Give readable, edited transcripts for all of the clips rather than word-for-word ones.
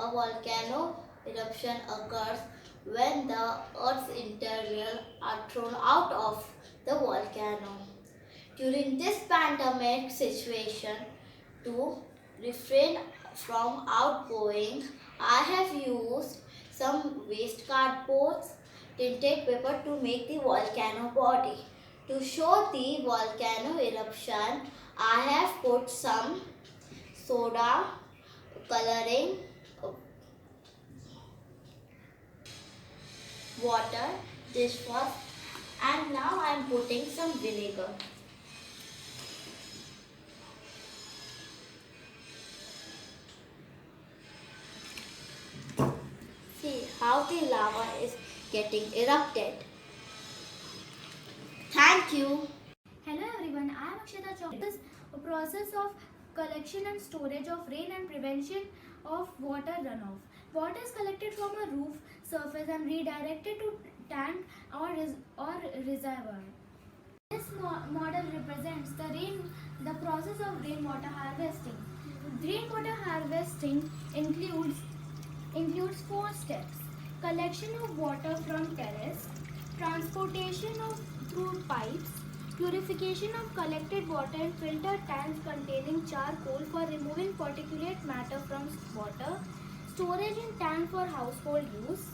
A volcano eruption occurs when the Earth's interior are thrown out of the volcano. During this pandemic situation, to refrain from outgoing, I have used some waste cardboards, tinted paper to make the volcano body. To show the volcano eruption, I have put some soda, coloring, water, dishwash, and now I am putting some vinegar. See how the lava is getting erupted. Thank you. Hello everyone, I am Akshita Chowdhury. This is a process of collection and storage of rain and prevention of water runoff. Water is collected from a roof surface and redirected to tank or reservoir. This model represents the process of rainwater harvesting. Rainwater harvesting includes four steps: collection of water from terrace, transportation of through pipes, purification of collected water in filter tanks containing charcoal for removing particulate matter from water, storage in tank for household use.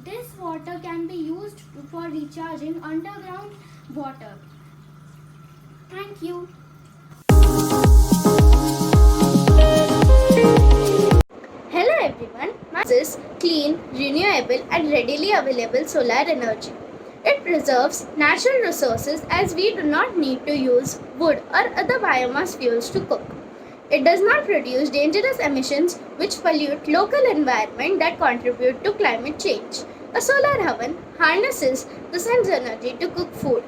This water can be used for recharging underground water. Thank you. Hello everyone, this is clean, renewable and readily available solar energy. It preserves natural resources as we do not need to use wood or other biomass fuels to cook. It does not produce dangerous emissions which pollute local environment that contribute to climate change. A solar oven harnesses the sun's energy to cook food.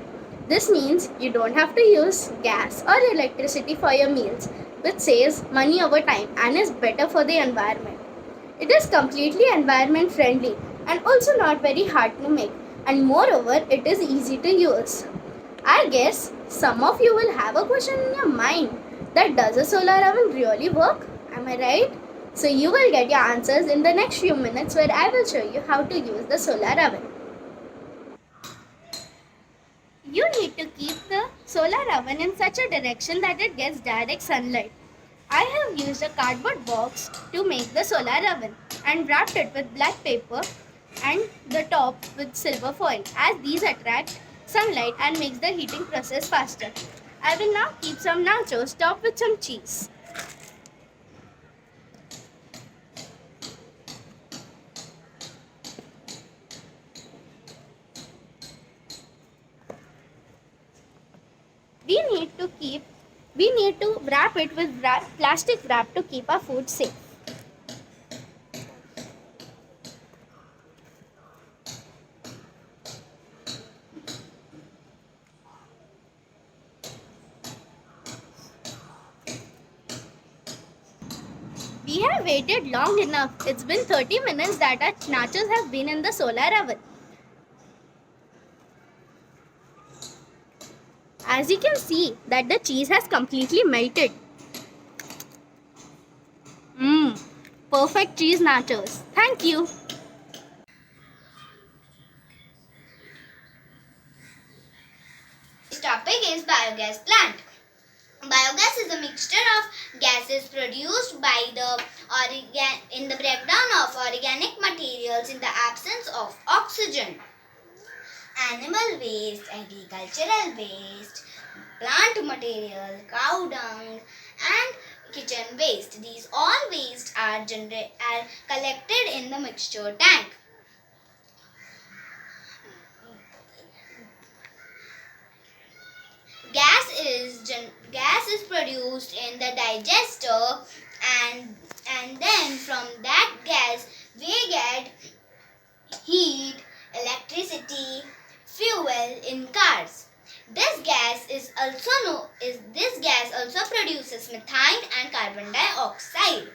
This means you don't have to use gas or electricity for your meals, which saves money over time and is better for the environment. It is completely environment friendly and also not very hard to make, and moreover it is easy to use. I guess some of you will have a question in your mind that does a solar oven really work? Am I right? So you will get your answers in the next few minutes where I will show you how to use the solar oven. You need to keep the solar oven in such a direction that it gets direct sunlight. I have used a cardboard box to make the solar oven and wrapped it with black paper and the top with silver foil, as these attract sunlight and makes the heating process faster. I will now keep some nachos topped with some cheese. We need to wrap it with plastic wrap to keep our food safe. We have waited long enough. It's been 30 minutes that our nachos have been in the solar oven. As you can see that the cheese has completely melted. Perfect cheese nachos. Thank you. This topic is biogas plant. Biogas is a mixture of gases produced by in the breakdown of organic materials in the absence of oxygen. Animal waste, agricultural waste, plant material, cow dung, and kitchen waste. These all waste are collected in the mixture tank. Gas is produced in the digester, and then from that gas we get heat, electricity, fuel in cars. This gas also produces methane and carbon dioxide.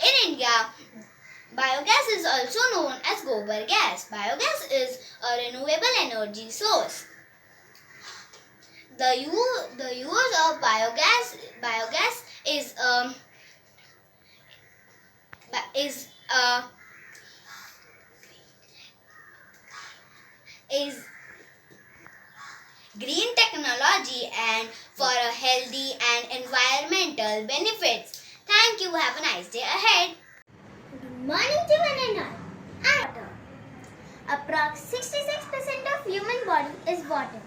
In India, biogas is also known as gobar gas. Biogas is a renewable energy source. The use of biogas is is a is green technology and for a healthy and environmental benefits. Thank you. Have a nice day ahead. Good morning to one and all. Water. Approx 66% of human body is water.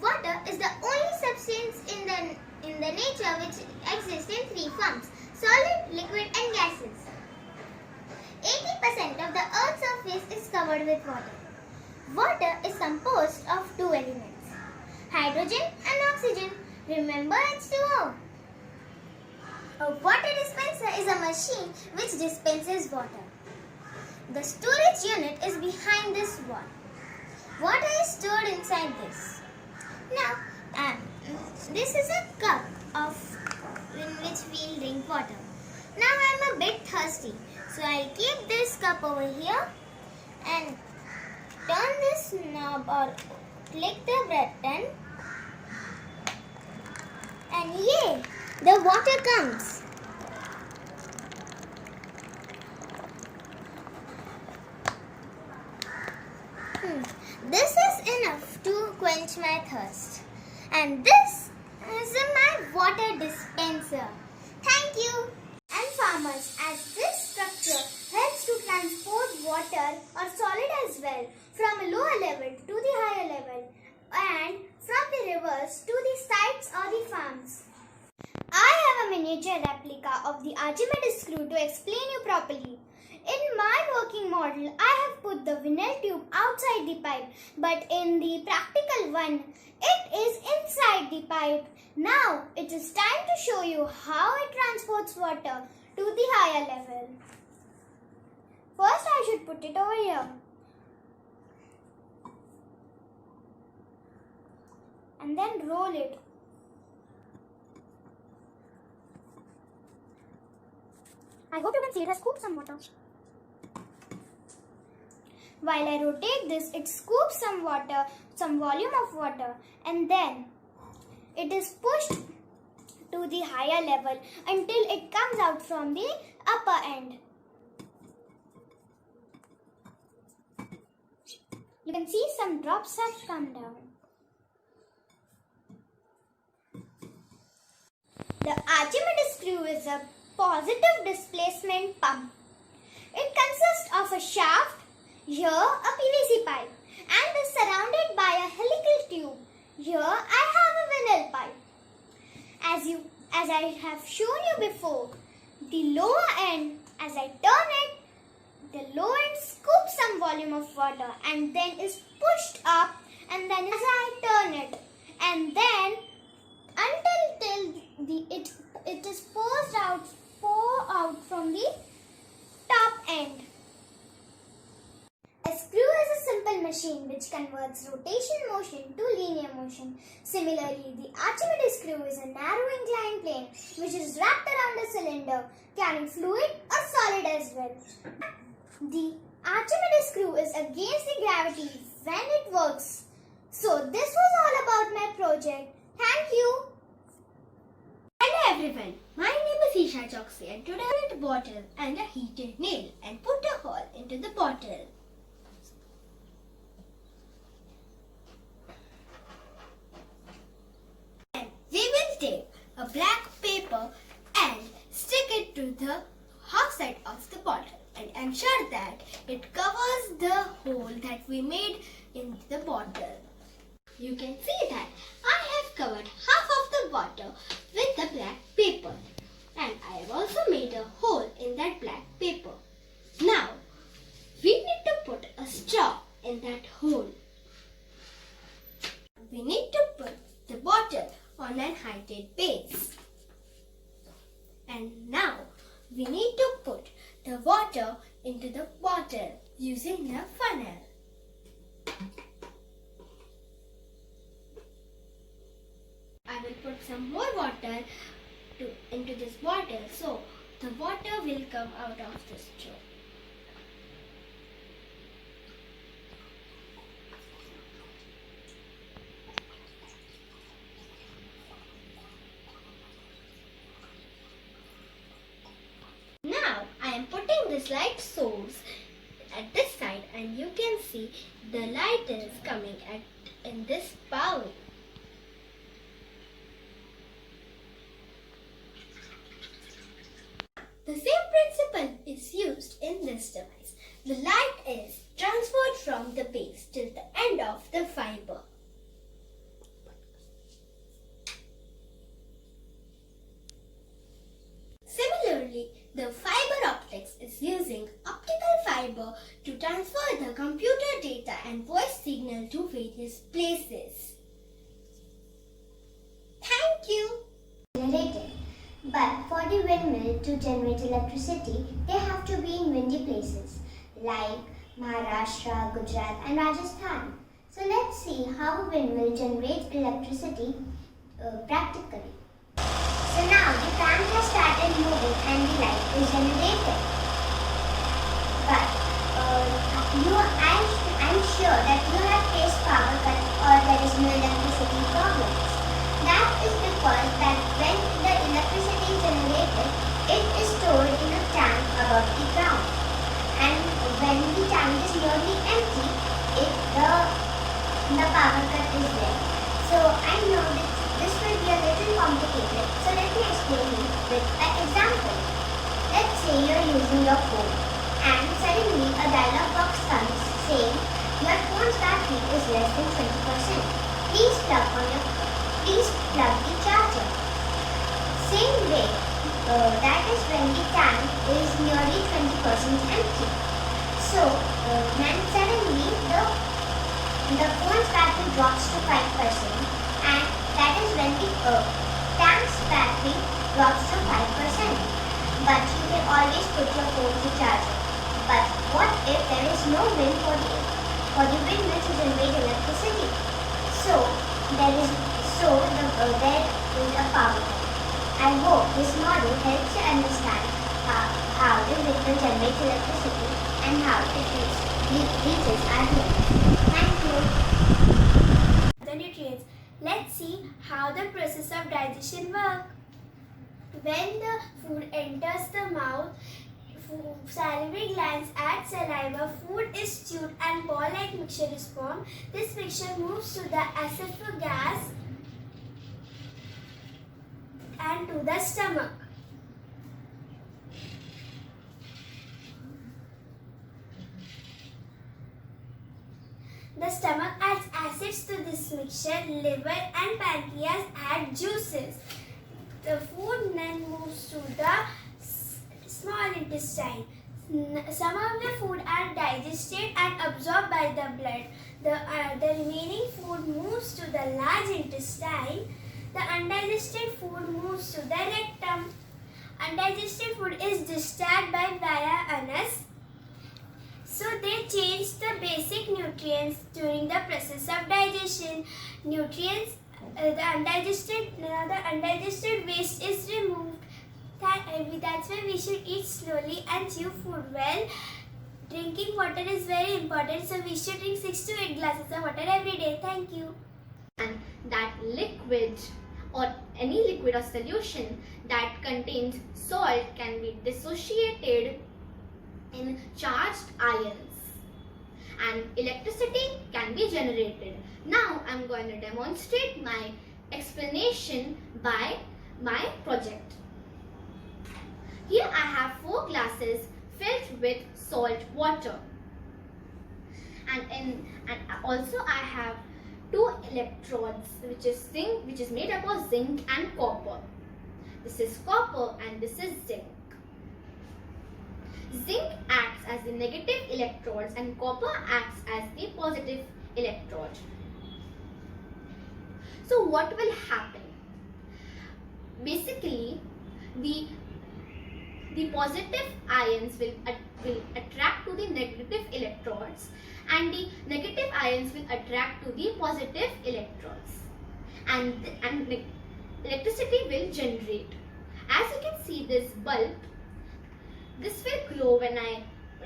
Water is the only substance in the nature which exists in three forms: solid, liquid and gases. 80% of the earth's surface is covered with water. Water is composed of two elements: hydrogen and oxygen. Remember H2O. A water dispenser is a machine which dispenses water. The storage unit is behind this wall. Water is stored inside this. Now, this is a cup in which we'll drink water. Now I'm a bit thirsty, so I'll keep this cup over here and turn this knob or click the button, and yay, the water comes. This is enough to quench my thirst. And this is my water dispenser. Thank you. And farmers, as this structure helps to transport water or solid as well from a lower level to the higher level and from the rivers to the sites or the farms. I have a miniature replica of the Archimedes screw to explain you properly. In my working model, I have put the vinyl tube outside the pipe, but in the practical one, it is inside the pipe. Now, it is time to show you how it transports water to the higher level. First, I should put it over here. And then roll it. I hope you can see it has scooped some water. While I rotate this, it scoops some water, some volume of water, and then it is pushed to the higher level until it comes out from the upper end. You can see some drops have come down. The Archimedes screw is a positive displacement pump. It consists of a shaft, here a PVC pipe, and is surrounded by a helical tube. Here I have a vinyl pipe. As I have shown you before, the lower end, as I turn it, the lower end scoops some volume of water and then is pushed up, and then as I turn it, and then until it is pour out from the top end. A screw is a simple machine which converts rotation motion to linear motion. Similarly, the Archimedes screw is a narrow inclined plane which is wrapped around a cylinder carrying fluid or solid as well. The Archimedes screw is against the gravity when it works. So this was all about my project. Thank you. Hello everyone, my name is Isha Choksi and today I made a bottle and a heated nail and put a hole into the bottle. And we will take a black paper and stick it to the outside of the bottle and ensure that it covers the hole that we made in the bottle. You can see that I have covered half of the bottle with the black paper, and I have also made a hole in that black paper. Now, we need to put a straw in that hole. We need to put the bottle on an heighted base. And now, we need to put the water into the bottle using the funnel. I will put some more water into this bottle so the water will come out of the straw. Now I am putting this light source at this side, and you can see the light is coming in this bowl. The same principle is used in this device. The light is transferred from the base till the end of the fiber. Similarly, the fiber optics is using optical fiber to transfer the computer data and voice signal to various places. Thank you. Generated. But for the windmill to generate electricity, they have to be in windy places like Maharashtra, Gujarat and Rajasthan. So let's see how a windmill generates electricity practically. So now the fan has started moving and the light is generated. But I'm sure that you have faced power cut or there is no electricity problems. That is because that when the electricity is generated, it is stored in a tank above the ground. And when the tank is nearly empty, the power cut is there. So I know that this will be a little complicated. So let me explain you with an example. Let's say you're using your phone and suddenly a dialog box comes saying your phone's battery is less than 20%. Please plug the charger. Same way, that is when the tank is nearly 20% empty. So then suddenly the phone's battery drops to 5% and that is when the tank's battery drops to 5%. But you can always put your phone to charger. But what if there is no wind for the windmill to generate electricity? So there is a power cut. I hope this model helps you understand how the windmill generates electricity and how it reaches our homes. Thank you. The nutrients. Let's see how the process of digestion works. When the food enters the mouth, salivary glands add saliva, food is chewed and ball-like mixture is formed. This mixture moves to the esophagus and to the stomach. The stomach adds acids to this mixture. Liver and pancreas add juices. The food then moves to the small intestine. Some of the food are digested and absorbed by the blood. The remaining food moves to the large intestine. The undigested food moves to the rectum. Undigested food is discharged by via anus. So they change the basic nutrients during the process of digestion. Nutrients, the undigested waste is removed. That's why we should eat slowly and chew food well. Drinking water is very important, so we should drink 6 to 8 glasses of water every day. Thank you. And that liquid or any liquid or solution that contains salt can be dissociated in charged ions and electricity can be generated. Now I'm going to demonstrate my explanation by my project. Here I have 4 glasses filled with salt water and also I have 2 electrodes which is made up of zinc and copper. This is copper and this is zinc. Zinc acts as the negative electrodes and copper acts as the positive electrode. So what will happen? Basically, the positive ions will attract to the negative electrodes and the negative ions will attract to the positive electrodes and electricity will generate. As you can see, this bulb, this will glow when I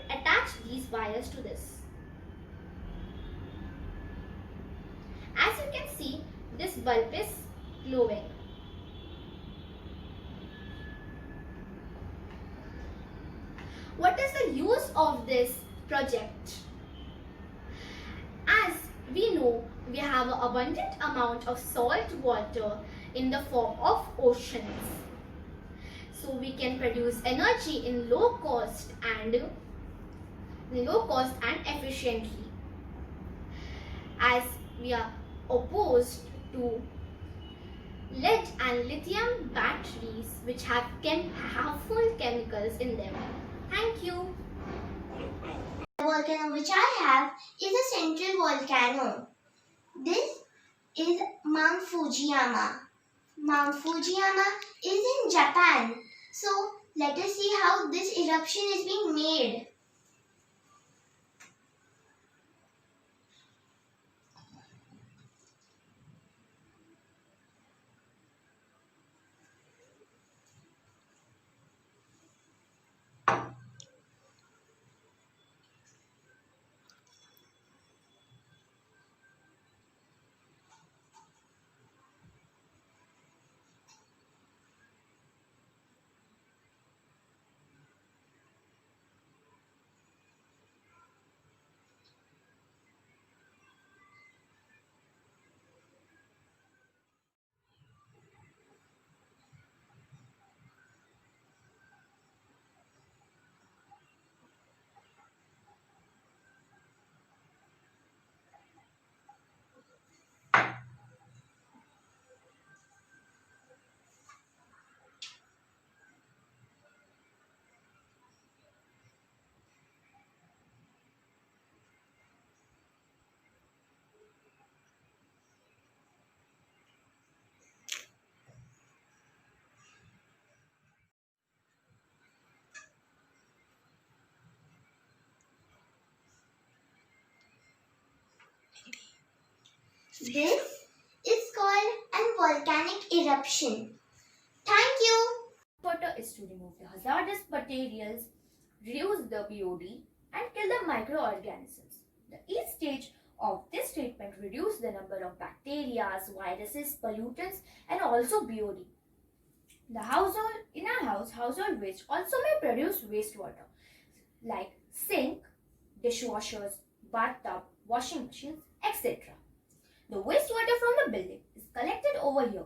attach these wires to this. As you can see, this bulb is glowing. What is the use of this project? As we know, we have an abundant amount of salt water in the form of oceans. So we can produce energy in low cost and efficiently. As we are opposed to lead and lithium batteries which have harmful chemicals in them. Thank you. The volcano which I have is a central volcano. This is Mount Fujiyama. Mount Fujiyama is in Japan. So let us see how this eruption is being made. This is called a volcanic eruption. Thank you. Water is to remove the hazardous materials, reduce the BOD, and kill the microorganisms. The each stage of this treatment reduces the number of bacteria, viruses, pollutants, and also BOD. In our house, household waste also may produce wastewater like sink, dishwashers, bathtub, washing machines, etc. The wastewater from the building is collected over here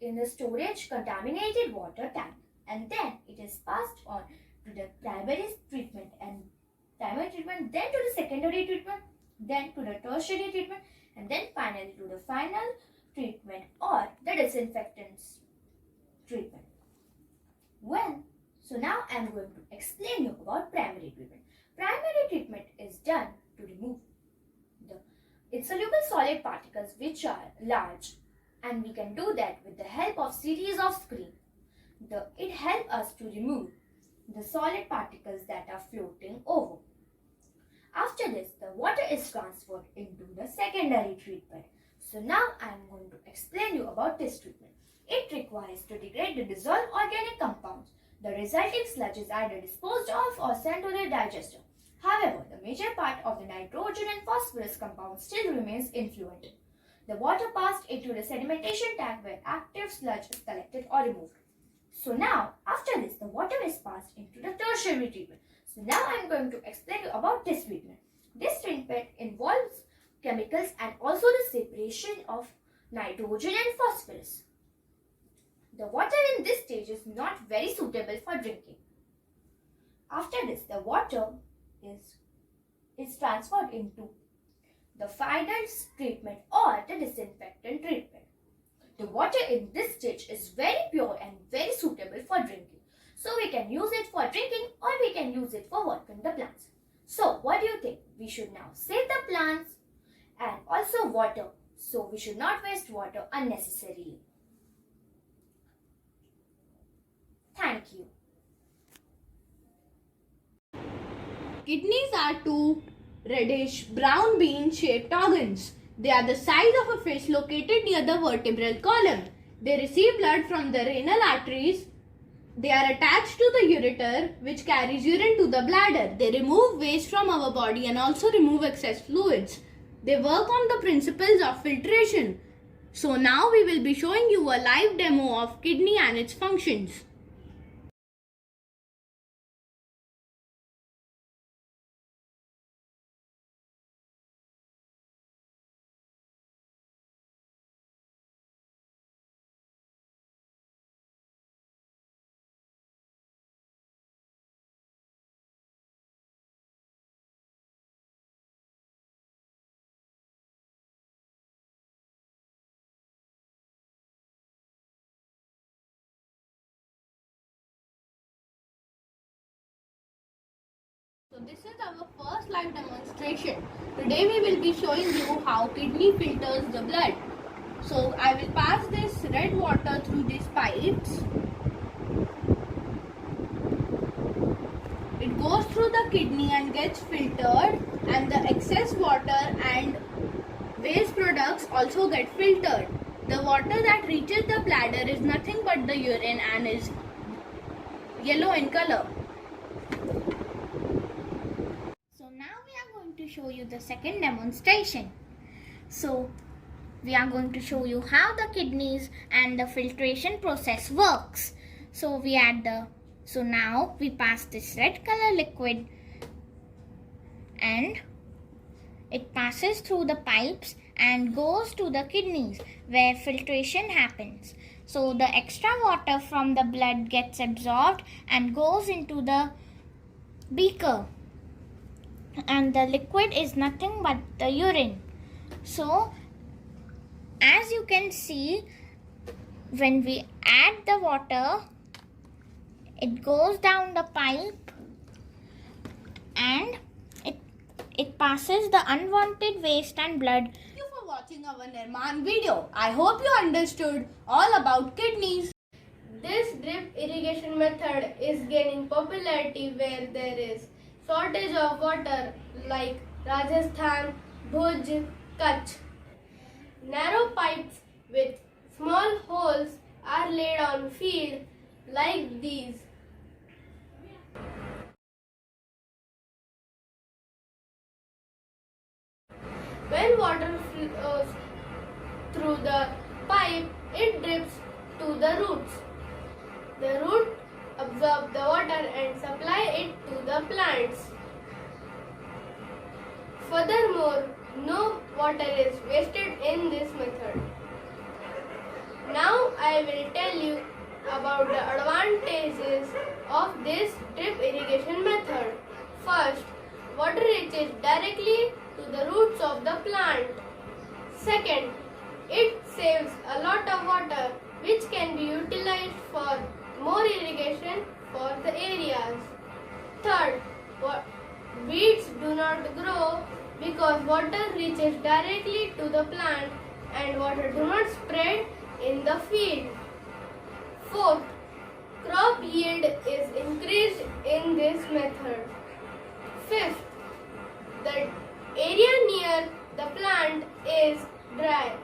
in the storage contaminated water tank, and then it is passed on to the primary treatment then to the secondary treatment, then to the tertiary treatment, and then finally to the final treatment or the disinfectants treatment. So now I am going to explain you about primary treatment. Primary treatment is done to remove the insoluble solid particles which are large, and we can do that with the help of series of screen. It helps us to remove the solid particles that are floating over. After this, the water is transferred into the secondary treatment. So now I am going to explain you about this treatment. It requires to degrade the dissolved organic compounds. The resulting sludge is either disposed of or sent to the digester. However, the major part of the nitrogen and phosphorus compound still remains influent. The water passed into the sedimentation tank where active sludge is collected or removed. So now, after this, the water is passed into the tertiary treatment. So now I am going to explain you about this treatment. This treatment involves chemicals and also the separation of nitrogen and phosphorus. The water in this stage is not very suitable for drinking. After this, the water is transferred into the final treatment or the disinfectant treatment. The water in this stage is very pure and very suitable for drinking. So we can use it for drinking or we can use it for watering the plants. So what do you think? We should now save the plants and also water. So we should not waste water unnecessarily. Thank you. Kidneys are two reddish brown bean shaped organs. They are the size of a fish located near the vertebral column. They receive blood from the renal arteries. They are attached to the ureter which carries urine to the bladder. They remove waste from our body and also remove excess fluids. They work on the principles of filtration. So now we will be showing you a live demo of kidney and its functions. So this is our first live demonstration. Today we will be showing you how kidney filters the blood. So I will pass this red water through these pipes. It goes through the kidney and gets filtered, and the excess water and waste products also get filtered. The water that reaches the bladder is nothing but the urine and is yellow in color. So now we are going to show you the second demonstration. So we are going to show you how the kidneys and the filtration process works. So now we pass this red color liquid and it passes through the pipes and goes to the kidneys where filtration happens. So the extra water from the blood gets absorbed and goes into the beaker. And the liquid is nothing but the urine. So as you can see, when we add the water, it goes down the pipe and it passes the unwanted waste and blood. Thank you for watching our Nirmaan video. I hope you understood all about kidneys. This drip irrigation method is gaining popularity where there is shortage of water like Rajasthan, Bhuj, Kutch. Narrow pipes with small holes are laid on field like these. When water flows through the pipe, it drips to the roots. The root absorb the water and supply it to the plants. Furthermore, no water is wasted in this method. Now I will tell you about the advantages of this drip irrigation method. First, water reaches directly to the roots of the plant. Second, it saves a lot of water which can be utilized for more irrigation for the areas. Third, weeds do not grow because water reaches directly to the plant and water do not spread in the field. Fourth, crop yield is increased in this method. Fifth, the area near the plant is dry,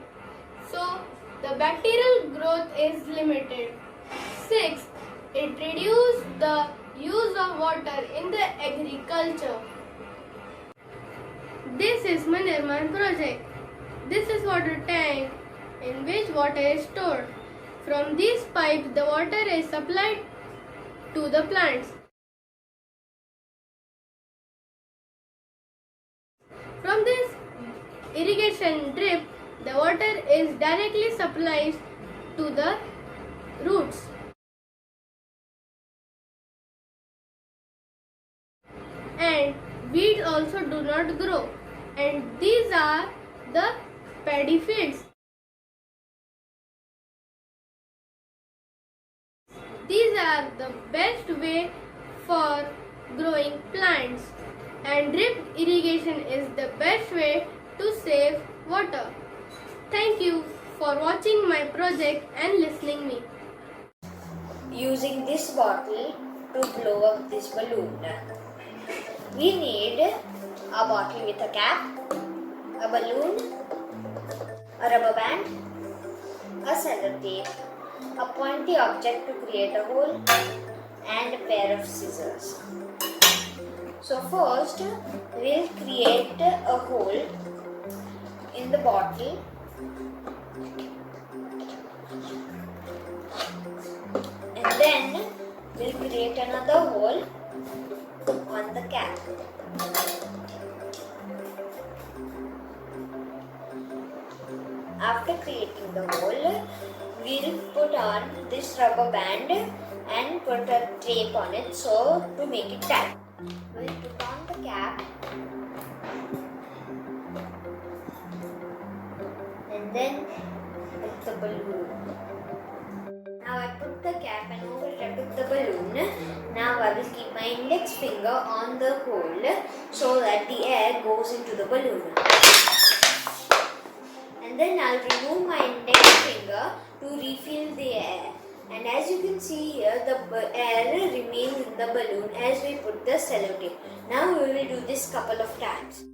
so the bacterial growth is limited. Sixth, it reduces the use of water in the agriculture. This is my Nirmaan project. This is water tank in which water is stored. From these pipes, the water is supplied to the plants. From this irrigation drip, the water is directly supplied to the roots. And weeds also do not grow. And these are the paddy fields. These are the best way for growing plants, and drip irrigation is the best way to save water. Thank you for watching my project and listening me. Using this bottle to blow up this balloon. We need a bottle with a cap, a balloon, a rubber band, a sellotape, a pointy object to create a hole, and a pair of scissors. So first we'll create a hole in the bottle and then we'll create another hole on the cap. After creating the hole, we'll put on this rubber band and put a tape on it so to make it tight. We'll put on the cap and then with the balloon. Now I put the cap and over it I put the balloon. Now I will keep my index finger on the hole so that the air goes into the balloon. And then I'll remove my index finger to refill the air. And as you can see here, the air remains in the balloon as we put the sellotape. Now we will do this couple of times.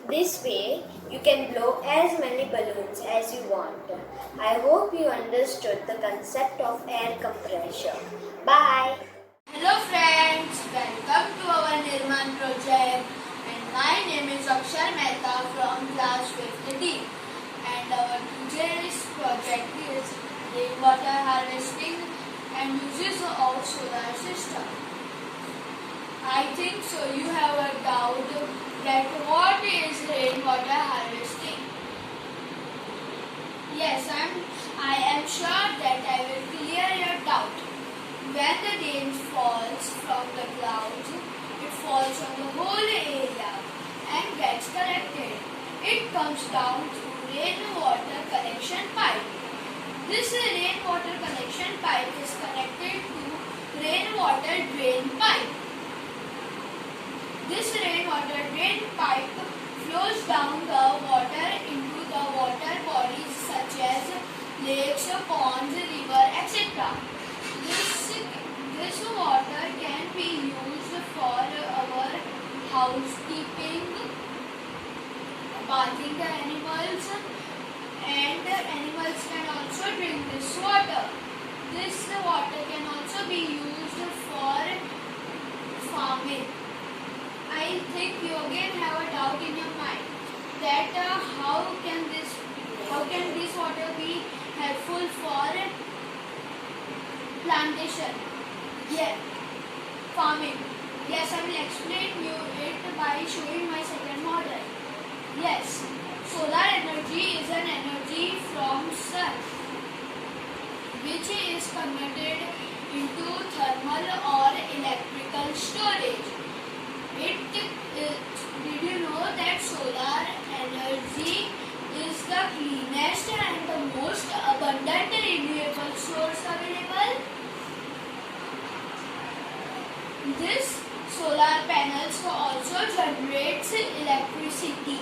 This way, you can blow as many balloons as you want. I hope you understood the concept of air compression. Bye! Hello friends, welcome to our Nirmaan project, and my name is Akshar Mehta from class 5th D, and our today's project is rainwater harvesting and uses of solar system. I think so you have a doubt that what is rainwater harvesting? Yes, I am sure that I will clear your doubt. When the rain falls from the clouds, it falls on the whole area and gets collected. It comes down through rainwater collection pipe. This rainwater collection pipe is connected to rainwater drain pipe. This rainwater drain pipe flows down the water into the water bodies such as lakes, ponds, river, etc. This water can be used for our housekeeping, bathing the animals, and the animals can also drink this water. This water can also be used for farming. I think you again have a doubt in your mind that how can this water be helpful for plantation? Yeah, farming. Yes, I will explain you it by showing my second model. Yes, solar energy is an energy from sun which is converted into thermal or electrical storage. Did you know that solar energy is the cleanest and the most abundant renewable source available? This solar panels also generates electricity.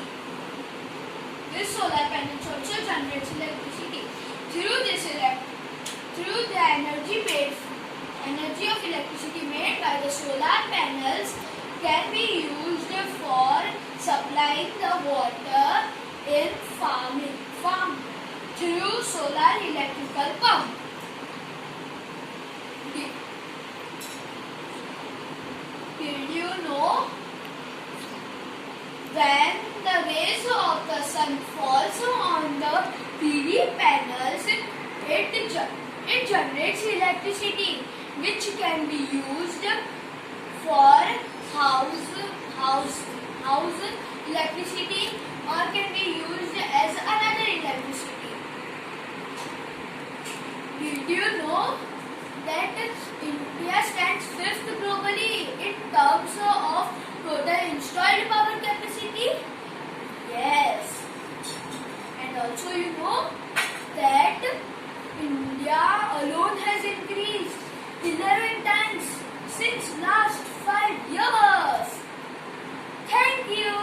Through the energy of electricity made by the solar panels can be used for supplying the water in farm through solar electrical pump. Did you know when the rays of the sun falls on the PV panels, it generates electricity which can be used for house electricity or can be used as another electricity. Did you know that India stands 5th globally in terms of total installed power capacity? Yes. And also you know that India alone has increased 11 times since last 5 years. Thank you.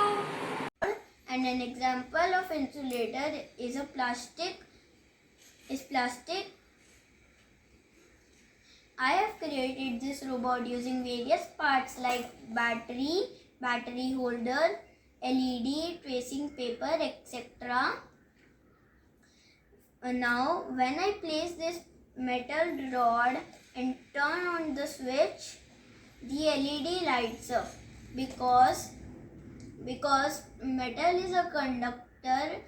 And an example of insulator is plastic. I have created this robot using various parts like battery holder, LED, tracing paper, etc. Now when I place this metal rod and turn on the switch, the LED lights up because metal is a conductor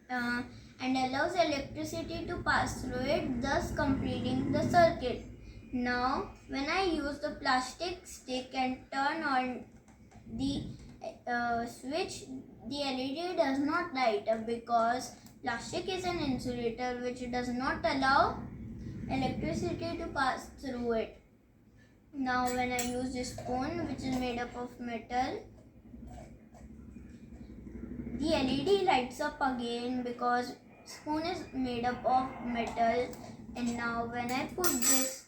and allows electricity to pass through it, thus completing the circuit. Now when I use the plastic stick and turn on the switch, the LED does not light up because plastic is an insulator which does not allow electricity to pass through it. Now when I use this spoon which is made up of metal, The LED lights up again because spoon is made up of metal, and now when I put this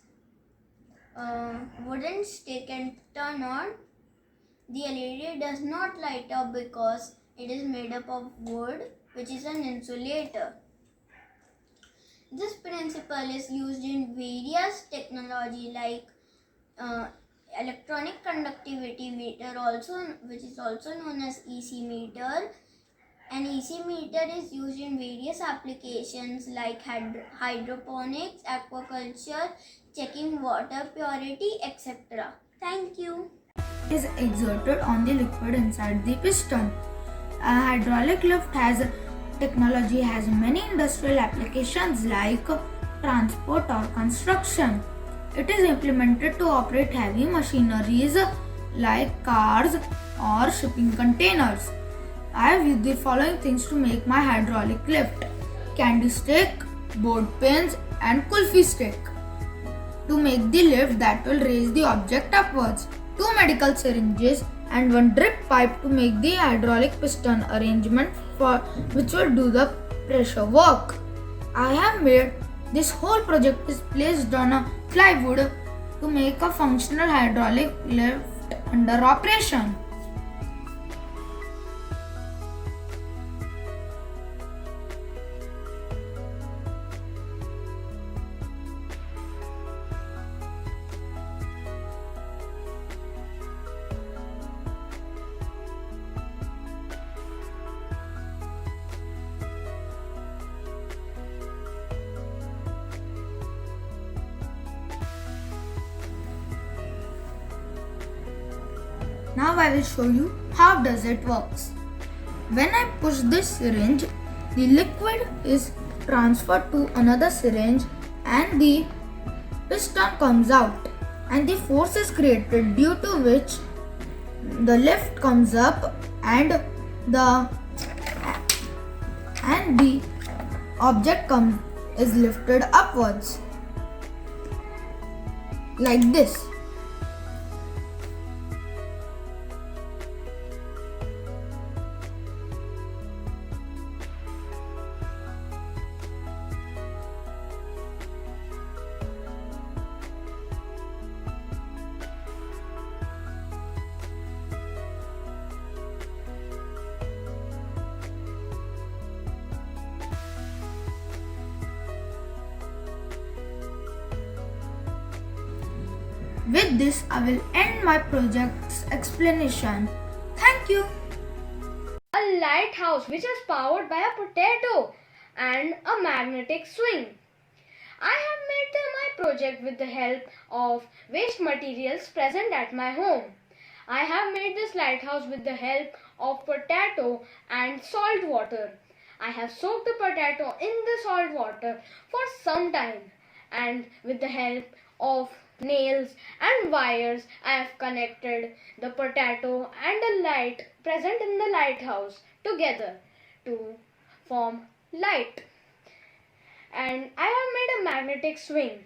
wooden stick and turn on, the LED does not light up because it is made up of wood, which is an insulator. This principle is used in various technology like electronic conductivity meter, which is also known as EC meter. An EC meter is used in various applications like hydroponics, aquaculture, checking water purity, etc. Thank you. Is exerted on the liquid inside the piston. A hydraulic lift technology has many industrial applications like transport or construction. It is implemented to operate heavy machineries like cars or shipping containers. I have used the following things to make my hydraulic lift: candy stick, board pins, and kulfi stick. To make the lift that will raise the object upwards, 2 medical syringes and 1 drip pipe to make the hydraulic piston arrangement which will do the pressure work. I have made this whole project is placed on a plywood to make a functional hydraulic lift under operation. Now I will show you how does it works. When I push this syringe, the liquid is transferred to another syringe and the piston comes out, and the force is created due to which the lift comes up and the object is lifted upwards like this. With this, I will end my project's explanation. Thank you. A lighthouse which is powered by a potato and a magnetic swing. I have made my project with the help of waste materials present at my home. I have made this lighthouse with the help of potato and salt water. I have soaked the potato in the salt water for some time, and with the help of nails and wires I have connected the potato and the light present in the lighthouse together to form light. And I have made a magnetic swing.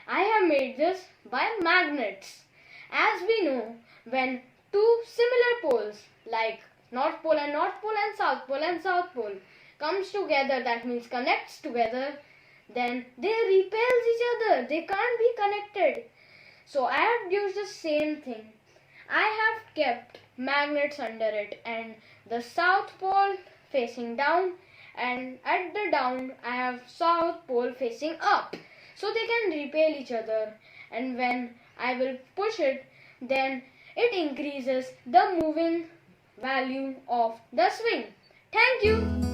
I have made this by magnets. As we know, when two similar poles like North Pole and South Pole comes together, that means connects together, then they repels each other. They can't be connected. So I have used the same thing. I have kept magnets under it, and the South Pole facing down, and at the down I have South Pole facing up, so they can repel each other, and when I will push it, then it increases the moving value of the swing. Thank you.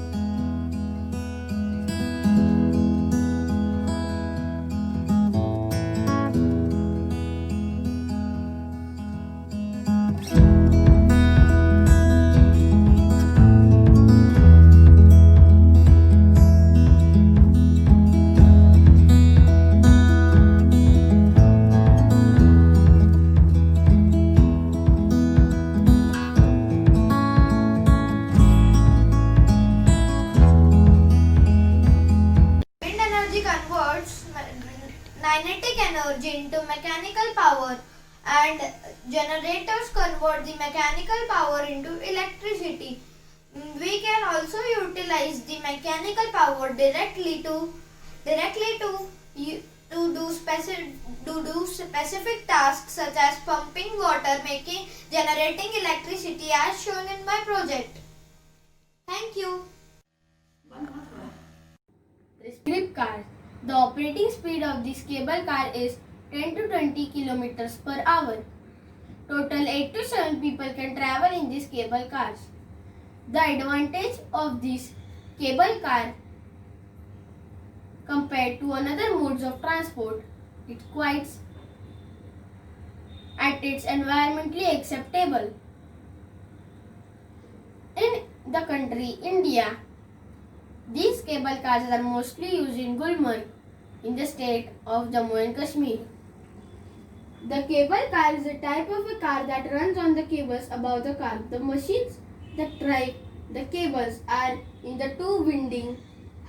Kinetic energy into mechanical power, and generators convert the mechanical power into electricity. We can also utilize the mechanical power directly to do specific tasks such as pumping water, generating electricity as shown in my project. Thank you. Grip car. The operating speed of this cable car is 10 to 20 kilometers per hour. Total 8 to 7 people can travel in these cable cars. The advantage of this cable car compared to another modes of transport, it quite and it's environmentally acceptable. In the country India, these cable cars are mostly used in Gulmarg in the state of Jammu and Kashmir. The cable car is a type of a car that runs on the cables above the car. The machines that drive the cables are in the two winding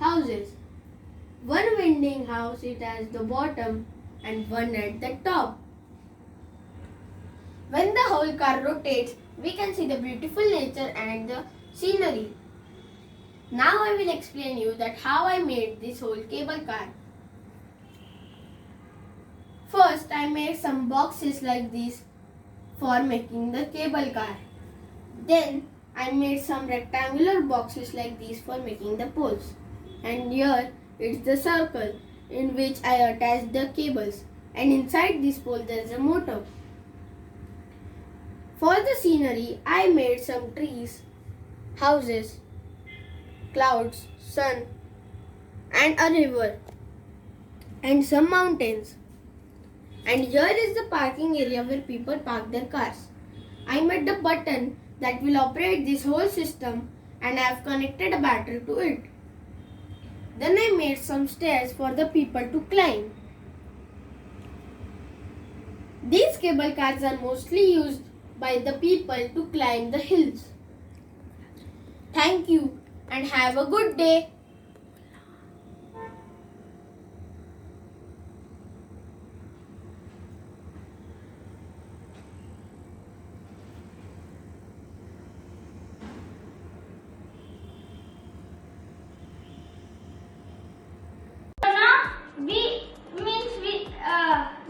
houses. One winding house it has the bottom and one at the top. When the whole car rotates, we can see the beautiful nature and the scenery. Now I will explain you that how I made this whole cable car. First I made some boxes like this for making the cable car. Then I made some rectangular boxes like these for making the poles. And here it's the circle in which I attached the cables. And inside this pole there is a motor. For the scenery, I made some trees, houses, clouds, sun, and a river, and some mountains. And here is the parking area where people park their cars. I made the button that will operate this whole system and I have connected a battery to it. Then I made some stairs for the people to climb. These cable cars are mostly used by the people to climb the hills. Thank you and have a good day.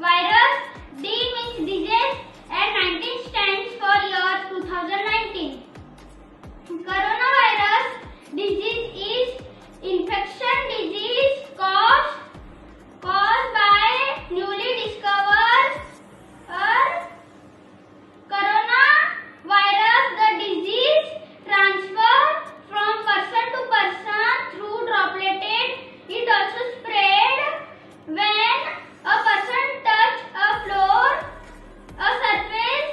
Virus, D means disease, and 19 stands for year 2019. Coronavirus disease is infection disease caused by newly discovered coronavirus. The disease transfer from person to person through dropleted. It also spread when a person touch a floor, a surface,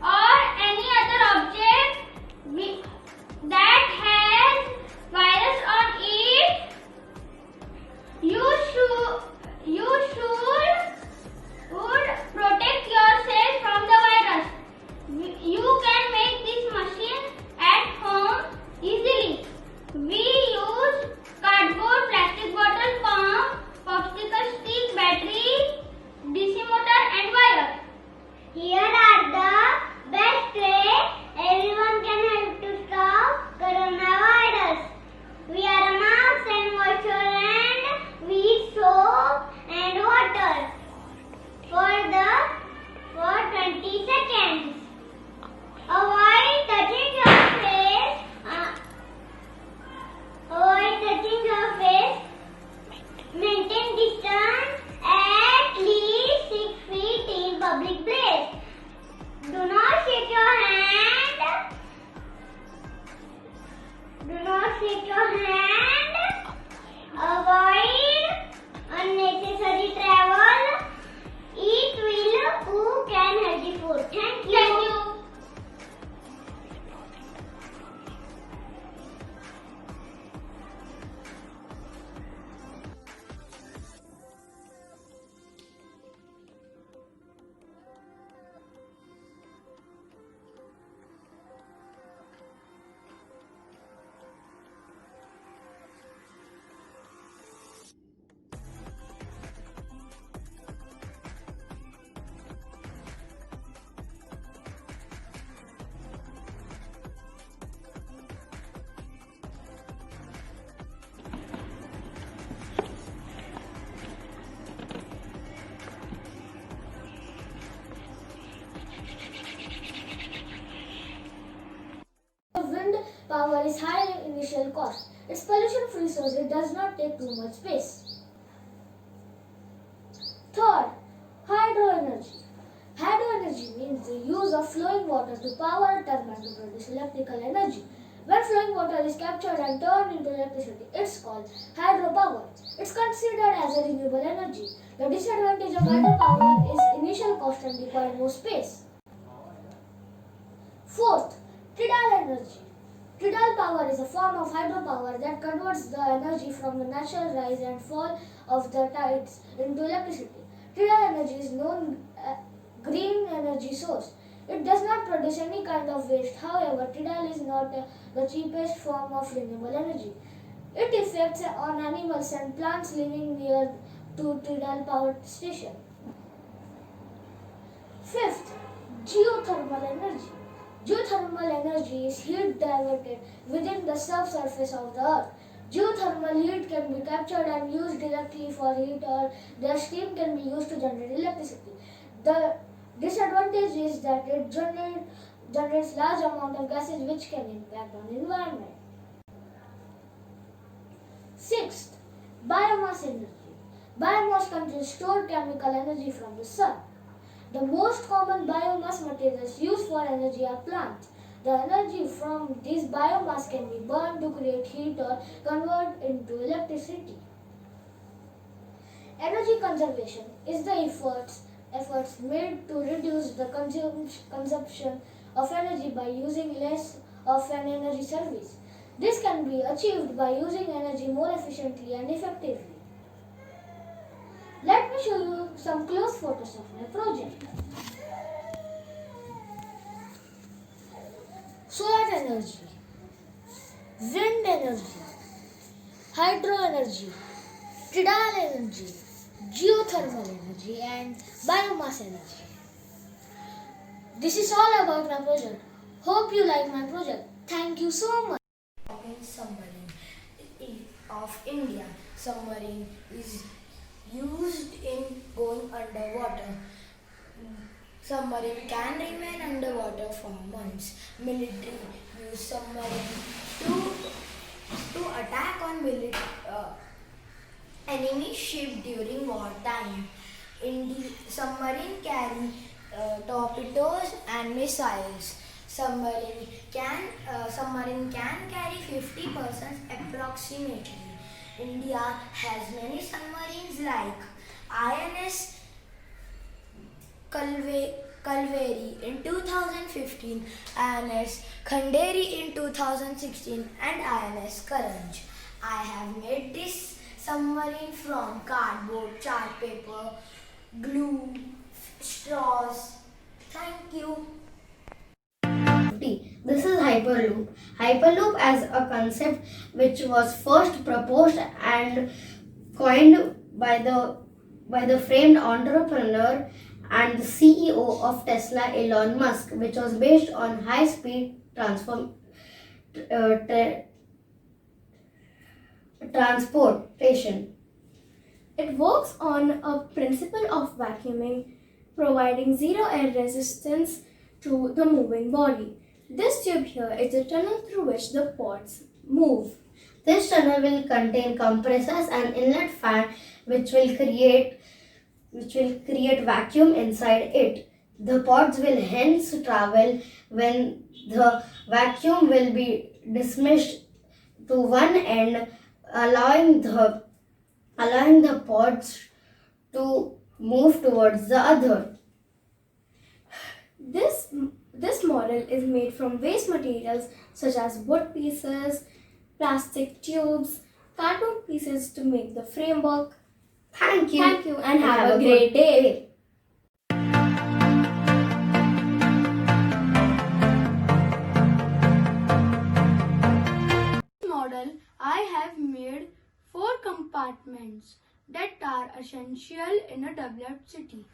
or any other object that has virus on it. You should protect yourself from the virus. You can make this machine at home easily. We use cardboard, plastic bottle, pump, popsicle stick, battery, DC motor and wire. Here are the best way everyone can help to stop coronavirus. We are a mask and wash your hand with soap and water for 20 seconds. Avoid touching your face. Maintain distance at least 6 feet in public place. Do not shake your hand. Avoid unnecessary travel. Eat well, cook and healthy food. Thank you. power is high initial cost. It's pollution-free source. It does not take too much space. Third, hydroenergy. Hydroenergy means the use of flowing water to power a turbine to produce electrical energy. When flowing water is captured and turned into electricity, it's called hydropower. It's considered as a renewable energy. The disadvantage of hydropower is initial cost and require more space. Fourth, tidal energy. Tidal power is a form of hydropower that converts the energy from the natural rise and fall of the tides into electricity. Tidal energy is known green energy source. It does not produce any kind of waste. However, tidal is not the cheapest form of renewable energy. It affects on animals and plants living near to tidal power station. Fifth, geothermal energy. Geothermal energy is heat diverted within the subsurface of the earth. Geothermal heat can be captured and used directly for heat, or their steam can be used to generate electricity. The disadvantage is that it generates large amount of gases which can impact on the environment. Sixth, biomass energy. Biomass contains stored chemical energy from the sun. The most common biomass materials used for energy are plants. The energy from this biomass can be burned to create heat or convert into electricity. Energy conservation is the efforts made to reduce the consumption of energy by using less of an energy service. This can be achieved by using energy more efficiently and effectively. Let me show you some close photos of my project. Solar energy, wind energy, hydro energy, tidal energy, geothermal energy, and biomass energy. This is all about my project. Hope you like my project. Thank you so much. Submarine of India. Submarine is used in going underwater. Submarine can remain underwater for months. Military use submarine to attack on enemy ship during wartime. Submarine carry torpedoes and missiles. Submarine can carry 50 persons approximately. India has many submarines like INS Kalveri in 2015, INS Khanderi in 2016, and INS Karanj. I have made this submarine from cardboard, chart paper, glue, straws. Thank you. This is Hyperloop. Hyperloop as a concept which was first proposed and coined by the famed entrepreneur and the CEO of Tesla, Elon Musk, which was based on high-speed transportation. It works on a principle of vacuuming, providing zero air resistance to the moving body. This tube here is a tunnel through which the pods move. This tunnel will contain compressors and inlet fan which will create vacuum inside it. The pods will hence travel when the vacuum will be dismissed to one end, allowing the pods to move towards the other. This model is made from waste materials such as wood pieces, plastic tubes, cardboard pieces to make the framework. Thank you. Thank you and have a great day. Model, I have made 4 compartments that are essential in a developed city.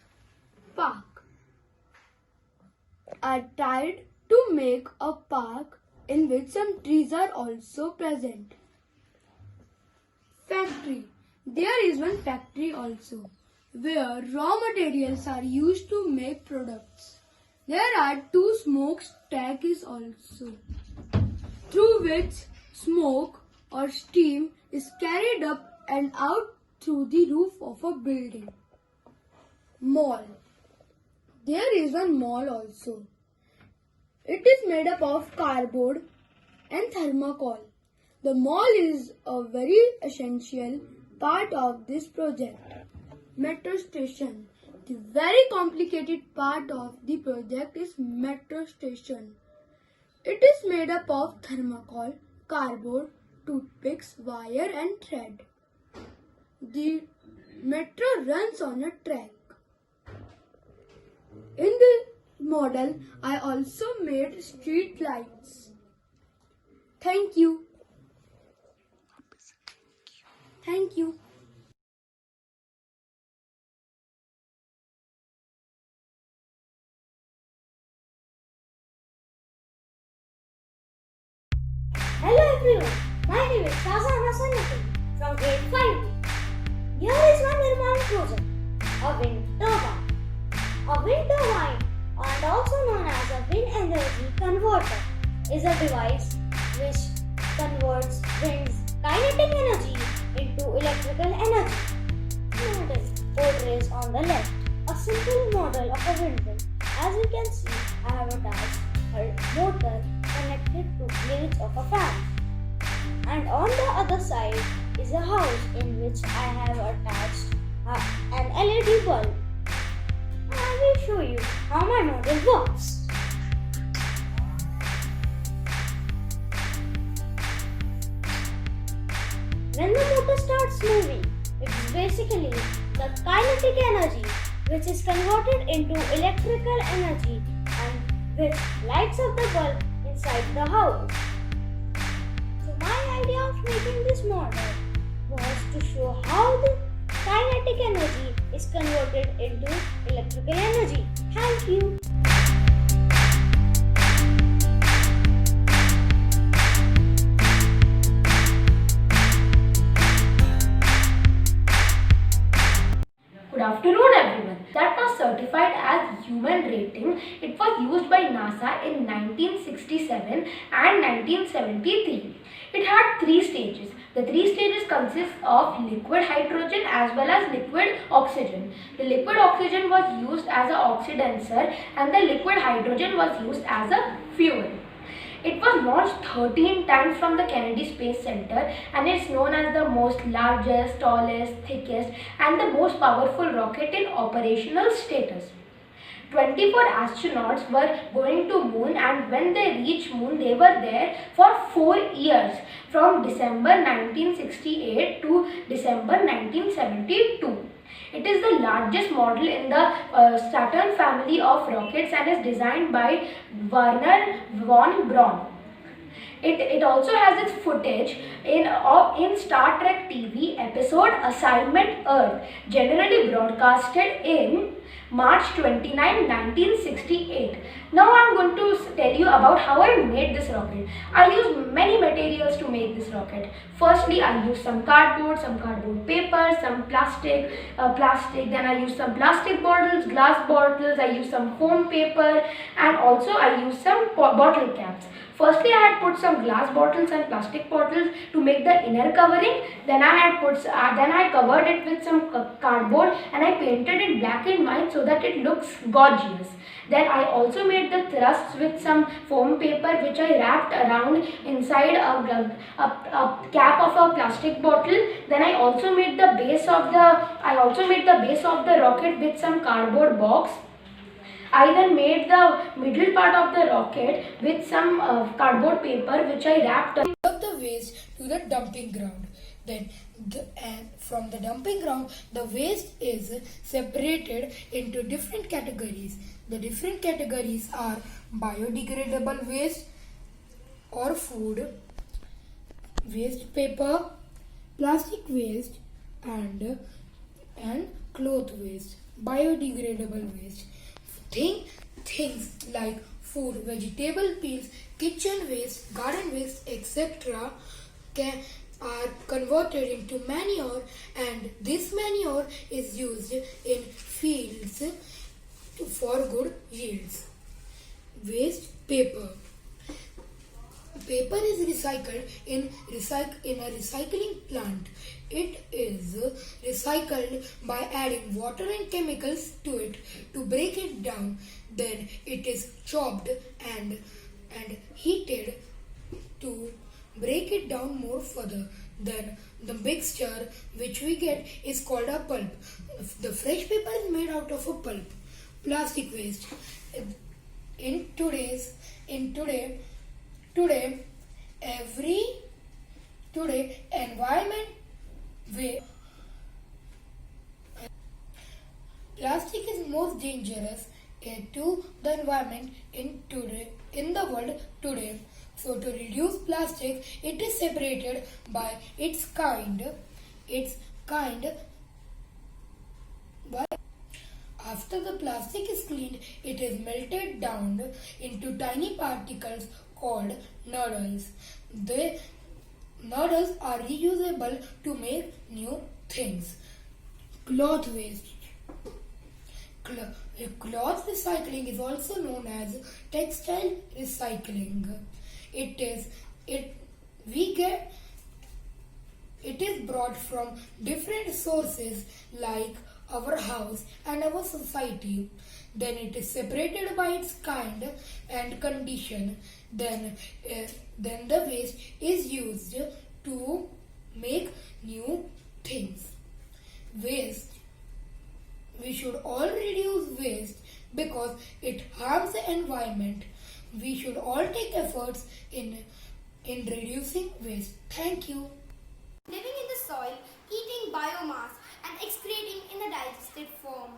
Park are tied to make a park in which some trees are also present. Factory. There is one factory also where raw materials are used to make products. There are 2 smokestacks also. through which smoke or steam is carried up and out through the roof of a building. Mall. There is one mall also. It is made up of cardboard and thermocol. The mall is a very essential part of this project. Metro station. The very complicated part of the project is metro station. It is made up of thermocol, cardboard, toothpicks, wire and thread. The metro runs on a track. In the model, I also made street lights. Thank you. Thank you. Hello everyone, my name is Shazan Hasanati from grade 5. Here is my Nirmaan project, a wind turbine. A wind turbine, and also known as a wind energy converter, is a device which converts wind's kinetic energy into electrical energy. Model portrays on the left a simple model of a windmill. As you can see, I have attached a motor connected to blades of a fan. And on the other side is a house in which I have attached an LED bulb. I will show you how my model works. When the motor starts moving, it's basically the kinetic energy which is converted into electrical energy and which lights up the bulb inside the house. So my idea of making this model was to show how the kinetic energy is converted into electrical energy. Thank you. Good afternoon everyone. That was certified as human rating. It was used by NASA in 1967 and 1973. It had 3 stages. The 3 stages consist of liquid hydrogen as well as liquid oxygen. The liquid oxygen was used as an oxidizer and the liquid hydrogen was used as a fuel. It was launched 13 times from the Kennedy Space Center and is known as the most largest, tallest, thickest and the most powerful rocket in operational status. 24 astronauts were going to moon, and when they reached moon they were there for 4 years from December 1968 to December 1972. It is the largest model in the Saturn family of rockets and is designed by Werner von Braun. It also has its footage in Star Trek TV episode Assignment Earth, generally broadcasted in March 29, 1968. Now I am going to tell you about how I made this rocket. I used many materials to make this rocket. Firstly, I used some cardboard paper, some plastic, then I used some plastic bottles, glass bottles, I used some foam paper, and also I used some bottle caps. Firstly, I had put some glass bottles and plastic bottles to make the inner covering. Then I covered it with some cardboard and I painted it black and white so that it looks gorgeous. Then I also made the thrusts with some foam paper which I wrapped around inside a cap of a plastic bottle. Then I also made the base of the rocket with some cardboard box. I then made the middle part of the rocket with some cardboard paper which I wrapped Of the waste to the dumping ground. Then from the dumping ground, the waste is separated into different categories. The different categories are biodegradable waste or food, waste paper, plastic waste and cloth waste. Biodegradable waste. Things like food, vegetable peels, kitchen waste, garden waste, etc. are converted into manure, and this manure is used in fields for good yields. Waste paper. paper is recycled in a recycling plant. It is recycled by adding water and chemicals to it to break it down. Then it is chopped and heated to break it down more further. Then the mixture which we get is called a pulp. The fresh paper is made out of a pulp. Plastic waste. Today environment way plastic is most dangerous to the environment in the world today. So to reduce plastic, it is separated by its kind. After the plastic is cleaned, it is melted down into tiny particles called nodules. The nodules are reusable to make new things. Cloth waste. Cloth recycling is also known as textile recycling. It is brought from different sources like our house and our society. Then it is separated by its kind and condition. Then the waste is used to make new things. Waste. We should all reduce waste because it harms the environment. We should all take efforts in reducing waste. Thank you. Living in the soil, eating biomass and excreting in a digested form.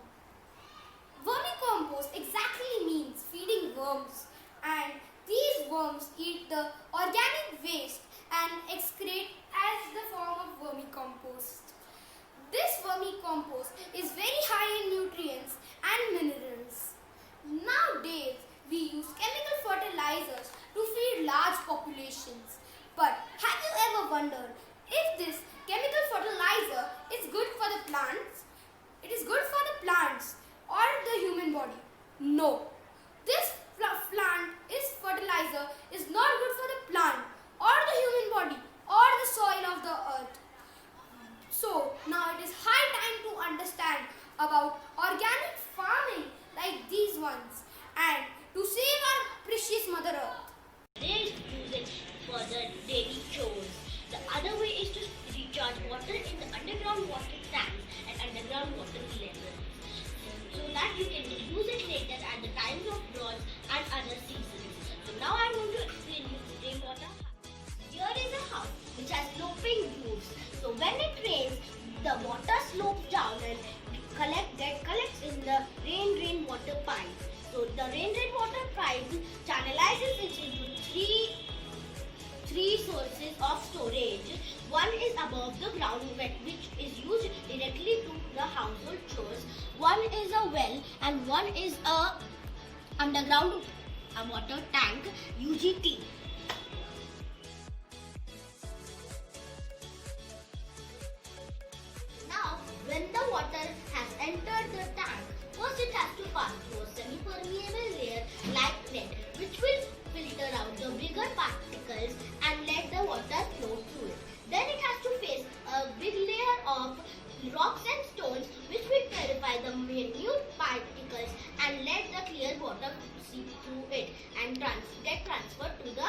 Vermicompost exactly means feeding worms, and these worms eat the organic waste and excrete as the form of vermicompost. This vermicompost is very high in nutrients and minerals. Nowadays, we use chemical fertilizers to feed large populations. But have you ever wondered if this chemical fertilizer is good for the plants? It is good for the plants or the human body? No. This plant fertilizer is not good for the plant or the human body or the soil of the earth. So now it is high time to understand about organic farming like these ones and to save our precious Mother Earth. They use it for the daily chores. The other way is to recharge water in the underground water tanks and underground water levels so that you can use it later at the times of droughts and other seasons. So now I'm going to explain you the rainwater. Here is a house which has sloping roofs. So when it rains, the water slopes down and collects in the rainwater pipe. So the rainwater pipe channelizes it into three sources of storage. One is above the ground, which is used directly to the household chores. One is a well and one is a underground water tank, UGT. Now, when the water has entered the tank, first it has to pass through a semi-permeable layer like net, which will filter out the bigger particles and let the water flow through it. Then it has to face a big layer of rocks and stones, which will purify the minute particles and let the clear water seep through it and get transferred to the